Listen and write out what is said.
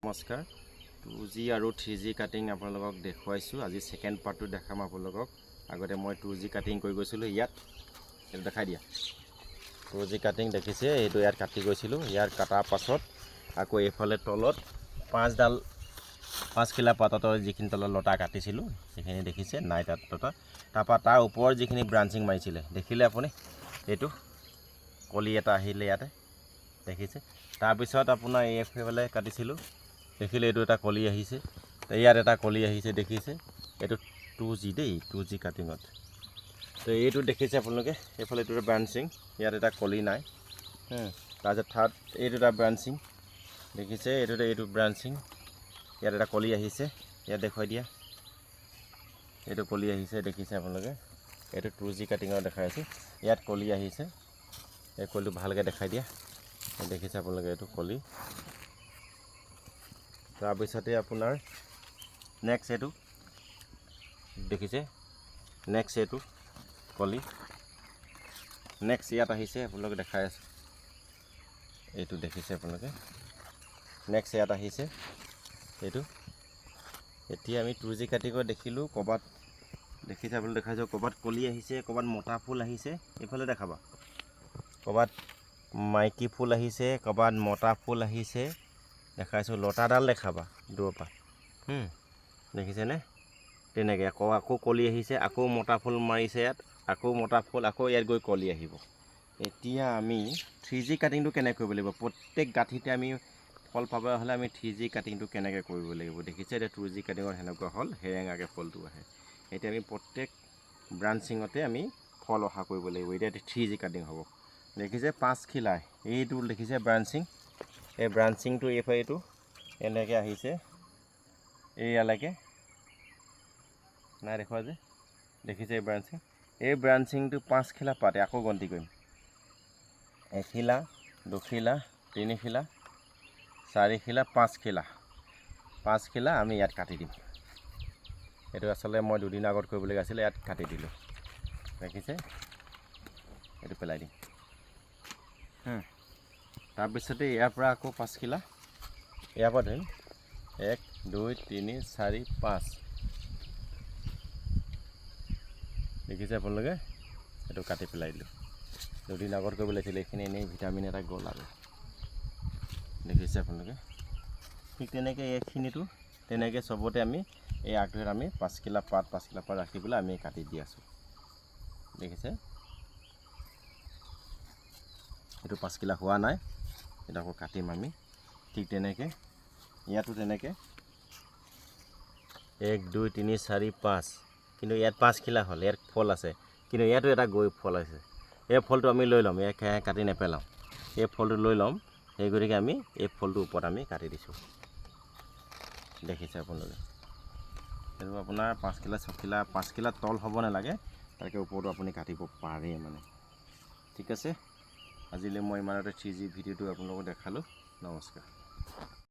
নমস্কাৰ 2G আৰু 3G cutting আপোনালোকক দেখুৱাইছোঁ। আজি সেকেন্ড পাৰ্টটো দেখাম আপোনালোকক। আগতে মই 2G কাটিং কৰি গৈছিলোঁ ইয়াত, এইটো দেখাই দিয়া। 2G কাটিং দেখিছে, এইটো ইয়াত কাটি গৈছিলোঁ। ইয়াত কাটাৰ পাছত আকৌ এইফালে তলত 5 কিলা পাতৰ যিখিনি তলত লতা কাটিছিলোঁ সেইখিনি দেখিছে নাই তাত লতা। তাৰপৰা তাৰ ওপৰত যিখিনি ব্ৰাঞ্চিং মাৰিছিলে দেখিলে আপুনি, এইটো কলি এটা আহিলে ইয়াতে দেখিছে। তাৰপিছত আপোনাৰ এইফালে কাটিছিলোঁ দেখিলে, এইটো এটা কলি আহিছে, ইয়াত এটা কলি আহিছে দেখিছে। এইটো 2G দেই, 2G কাটিঙত। তো এইটো দেখিছে আপোনালোকে, এইফালে এইটো ব্ৰাঞ্চিং, ইয়াত এটা কলি নাই। তাৰপিছত থাৰ্ড এইটো এটা ব্ৰাঞ্চিং দেখিছে, এইটো ব্ৰাঞ্চিং, ইয়াত এটা কলি আহিছে, ইয়াত দেখুৱাই দিয়া। এইটো কলি আহিছে দেখিছে আপোনালোকে, এইটো 2G কাটিঙত দেখাই আছোঁ। ইয়াত কলি আহিছে, এই কলিটো ভালকৈ দেখাই দিয়া। দেখিছে আপোনালোকে এইটো কলি। তাৰপিছতে আপোনাৰ নেক্সট এইটো দেখিছে, নেক্সট এইটো কলি। নেক্সট ইয়াত আহিছে, আপোনালোকে দেখাই আছোঁ, এইটো দেখিছে আপোনালোকে। নেক্সট ইয়াত আহিছে এইটো। এতিয়া আমি 2G কাটিঙত দেখিলোঁ, ক'ৰবাত দেখিছে আপোনালোকে, দেখাইছোঁ ক'ৰবাত কলি আহিছে, ক'ৰবাত মতা ফুল আহিছে, এইফালে দেখাবা। ক'ৰবাত মাইকী ফুল আহিছে, ক'ৰবাত মতা ফুল আহিছে, দেখাইছোঁ। লতাডাল দেখাবা দূৰৰ পৰা, দেখিছেনে? তেনেকৈ আকৌ কলি আহিছে, আকৌ মতা ফুল মাৰিছে ইয়াত, আকৌ মতা ফুল, আকৌ ইয়াত গৈ কলি আহিব। এতিয়া আমি 3G কাটিংটো কেনেকৈ কৰিব লাগিব, প্ৰত্যেক গাঁঠিতে আমি ফল পাবলৈ হ'লে আমি 3G কাটিংটো কেনেকৈ কৰিব লাগিব দেখিছে। এতিয়া 2G কাটিঙত সেনেকুৱা হ'ল, সেৰেঙাকৈ ফলটো আহে। এতিয়া আমি প্ৰত্যেক ব্ৰাঞ্চিঙতে আমি ফল অহা কৰিব লাগিব। এতিয়া 3G কাটিং হ'ব দেখিছে। 5 খিলা এইটো দেখিছে ব্ৰাঞ্চিং, এই ব্ৰাঞ্চিংটো এইফালে এইটো এনেকৈ আহিছে এইয়ালৈকে, নাই দেখুৱা যে, দেখিছে এই ব্ৰাঞ্চিং। এই ব্ৰাঞ্চিংটো 5 খিলা পাতে, আকৌ গন্তি কৰিম। 1 খিলা, 2 খিলা, 3 খিলা, 4 খিলা, 5 খিলা। 5 খিলা আমি ইয়াত কাটি দিম। এইটো আচলতে মই দুদিন আগত কৰিবলগীয়া আছিলে, ইয়াত কাটি দিলোঁ দেখিছে। এইটো পেলাই দিম। তাৰপিছতে ইয়াৰ পৰা আকৌ 5 খিলা, ইয়াৰ পৰা ধৰিম 1 2 3 4 5 দেখিছে আপোনালোকে। এইটো কাটি পেলাই দিলোঁ, দুদিন আগত কৰিব লাগিছিলে। এইখিনি এনেই ভিটামিন এটা গ'ল আৰু, দেখিছে আপোনালোকে। ঠিক তেনেকৈ এইখিনিতো তেনেকৈ চবতে আমি এই আগধৰিত আমি 5 কিলা পাত ৰাখি পেলাই আমি কাটি দি আছোঁ দেখিছে। এইটো 5 কিলা হোৱা নাই, এটা আকৌ কাটিম আমি। ঠিক তেনেকৈ ইয়াতো তেনেকৈ 1 2 3 4 5, কিন্তু ইয়াত 5 খিলা হ'ল, ইয়াত ফল আছে, কিন্তু ইয়াতো এটা গৈ ফল আছে। এই ফলটো আমি লৈ ল'ম, ইয়াক কাটি নেপেলাওঁ। এই ফলটো লৈ ল'ম, সেই গতিকে আমি এই ফলটোৰ ওপৰত আমি কাটি দিছোঁ দেখিছে আপোনালোকে। সেইটো আপোনাৰ 5 কিলা 6 কিলা 5 কিলা তল হ'ব নালাগে, তাতকৈ ওপৰতো আপুনি কাটিব পাৰে মানে। ঠিক আছে, আজিলৈ মই ইমানতে 3G ভিডিঅ'টো আপোনালোকক দেখালোঁ। নমস্কাৰ।